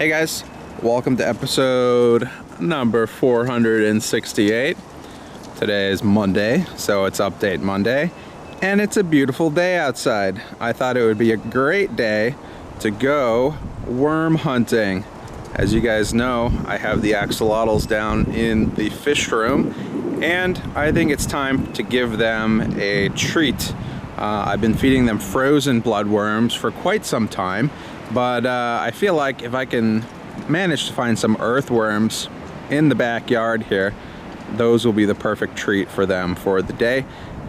Hey guys, welcome to episode number 468. Today is Monday, so it's Update Monday, and it's a beautiful day outside. I thought it would be a great day to go worm hunting. As you guys know, I have the axolotls down in the fish room, and I think it's time to give them a treat. I've been feeding them frozen bloodworms for quite some time, but I feel like if I can manage to find some earthworms in the backyard here, those will be the perfect treat for them for the day.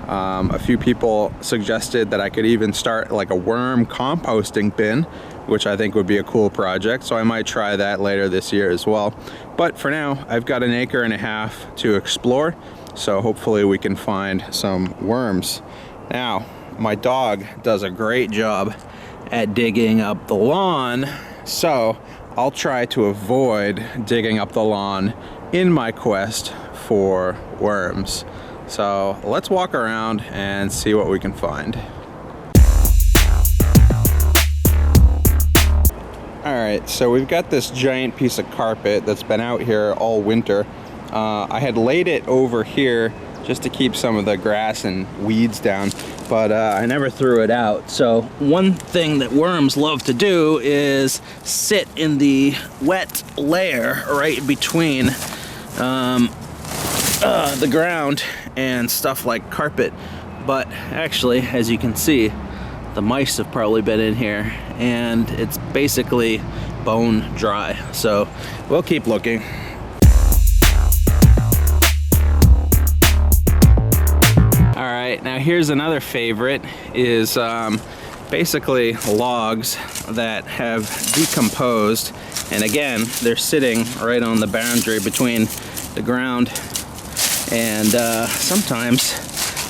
A few people suggested that I could even start like a worm composting bin, which I think would be a cool project, so I might try that later this year as well. But for now, I've got 1.5 acres to explore, so hopefully we can find some worms. Now, my dog does a great job at digging up the lawn, so I'll try to avoid digging up the lawn in my quest for worms. So let's walk around and see what we can find. Alright, so we've got this giant piece of carpet that's been out here all winter. I had laid it over here just to keep some of the grass and weeds down, but I never threw it out. So one thing that worms love to do is sit in the wet layer right between the ground and stuff like carpet. But actually, as you can see, the mice have probably been in here and it's basically bone dry. So we'll keep looking. Alright, now here's another favorite, is basically logs that have decomposed, and again, they're sitting right on the boundary between the ground, and sometimes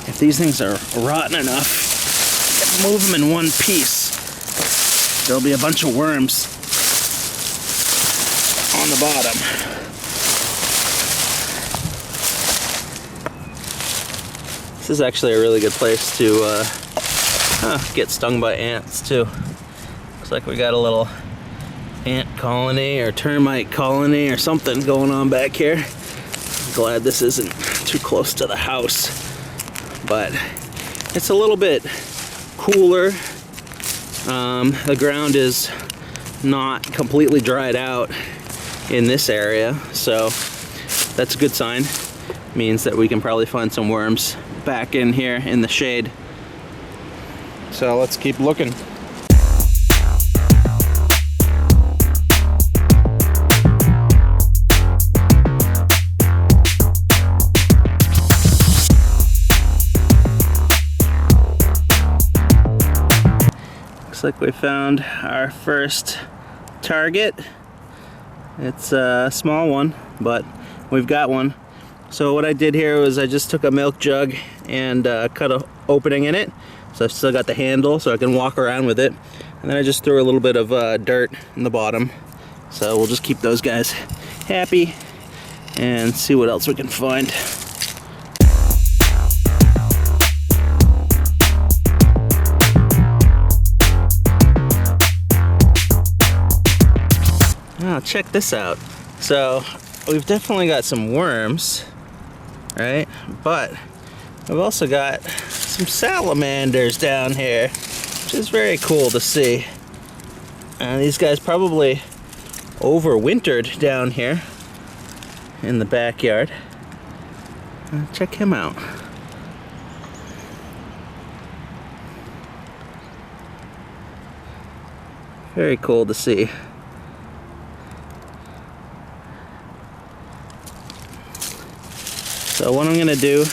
if these things are rotten enough, move them in one piece, there'll be a bunch of worms on the bottom. This is actually a really good place to get stung by ants too. Looks like we got a little ant colony or termite colony or something going on back here. I'm glad this isn't too close to the house, but it's a little bit cooler. The ground is not completely dried out in this area, so that's a good sign. Means that we can probably find some worms back in here in the shade. So let's keep looking. Looks like we found our first target. It's a small one, but we've got one. So what I did here was I just took a milk jug and cut an opening in it. So I've still got the handle so I can walk around with it. And then I just threw a little bit of dirt in the bottom. So we'll just keep those guys happy and see what else we can find. Oh, check this out. So we've definitely got some worms, right? But we've also got some salamanders down here, which is very cool to see. And these guys probably overwintered down here in the backyard. Check him out. Very cool to see. So what I'm gonna do,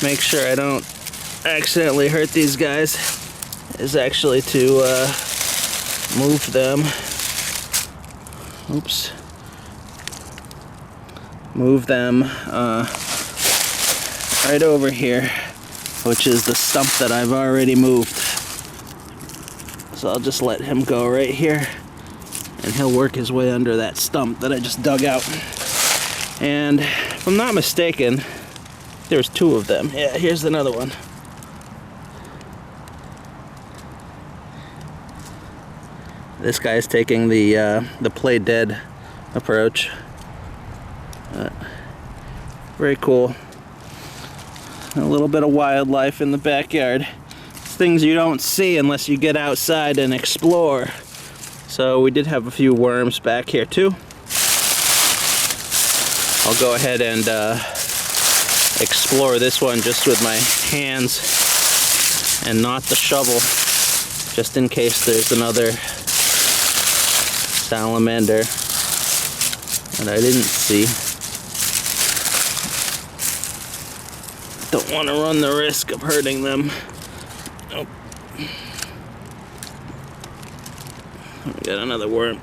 make sure I don't accidentally hurt these guys, is actually to move them. Oops. Move them right over here, which is the stump that I've already moved. So I'll just let him go right here, and he'll work his way under that stump that I just dug out. And if I'm not mistaken, there's 2 of them. Yeah, here's another one. This guy's taking the play dead approach. Very cool. A little bit of wildlife in the backyard. Things you don't see unless you get outside and explore. So we did have a few worms back here too. I'll go ahead and explore this one just with my hands and not the shovel, just in case there's another salamander that I didn't see. Don't want to run the risk of hurting them. Oh. Got another worm.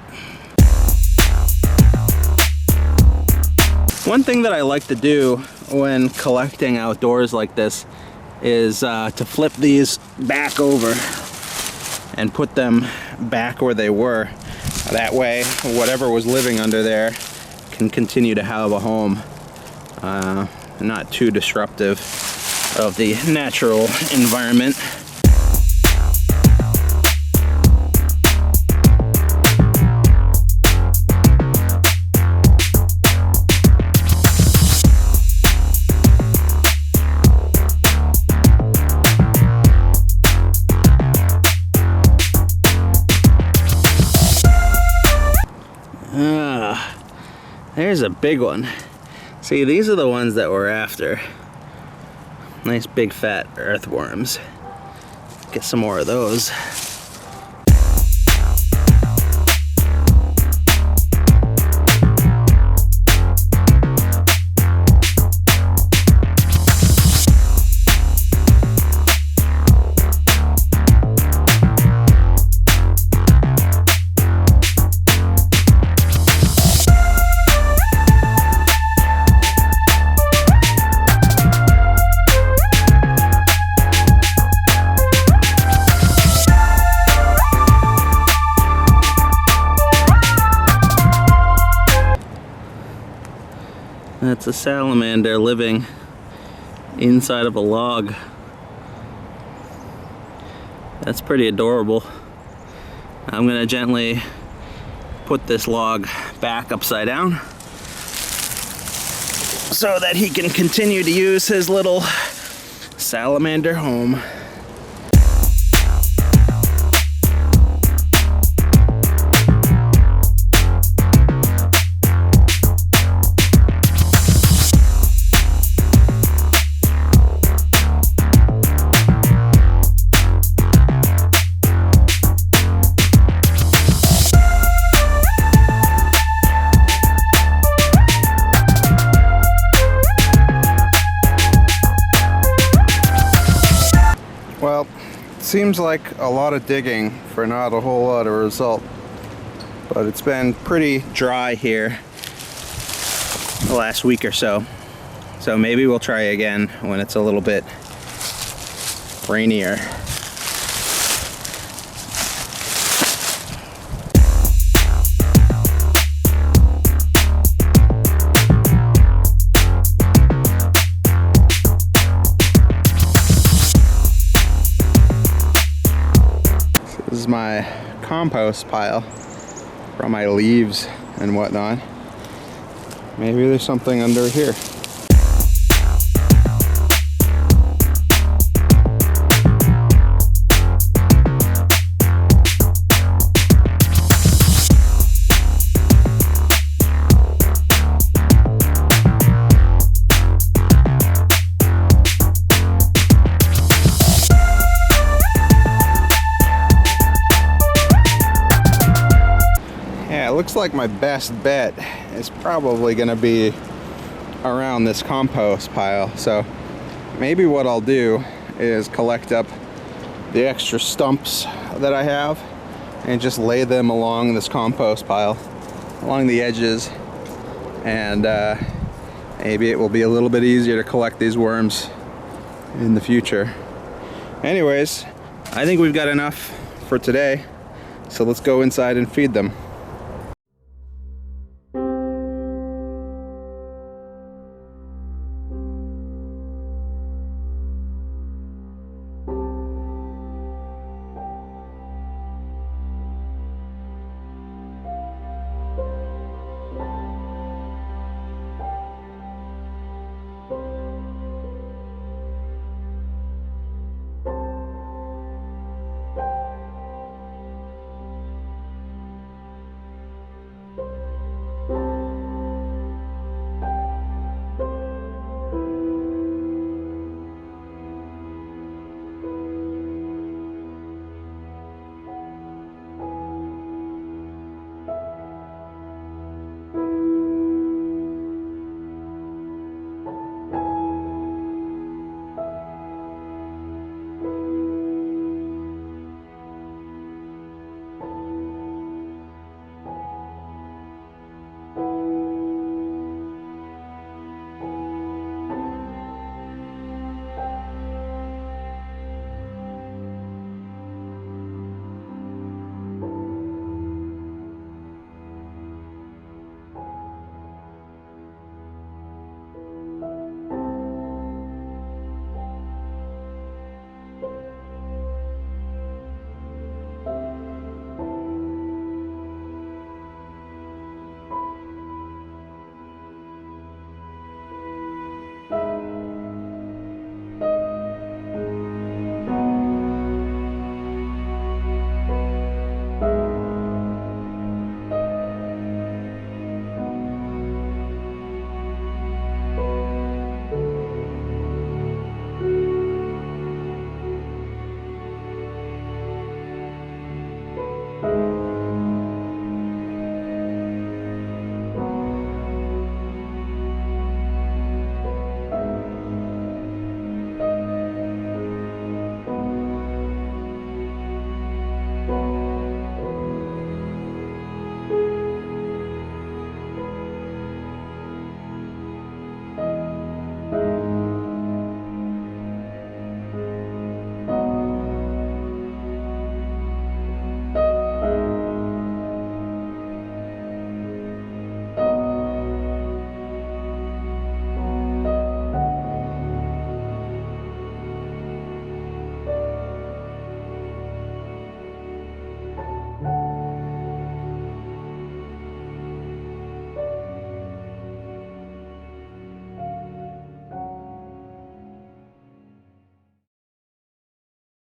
One thing that I like to do when collecting outdoors like this is to flip these back over and put them back where they were. That way, whatever was living under there can continue to have a home. Not too disruptive of the natural environment. There's a big one. See, these are the ones that we're after. Nice big fat earthworms. Get some more of those. That's a salamander living inside of a log. That's pretty adorable. I'm gonna gently put this log back upside down so that he can continue to use his little salamander home. Well, it seems like a lot of digging for not a whole lot of result, but it's been pretty dry here the last week or so. So maybe we'll try again when it's a little bit rainier. This is my compost pile from my leaves and whatnot. Maybe there's something under here. Looks like my best bet is probably gonna be around this compost pile. So maybe what I'll do is collect up the extra stumps that I have and just lay them along this compost pile, along the edges, and maybe it will be a little bit easier to collect these worms in the future. Anyways, I think we've got enough for today, so let's go inside and feed them.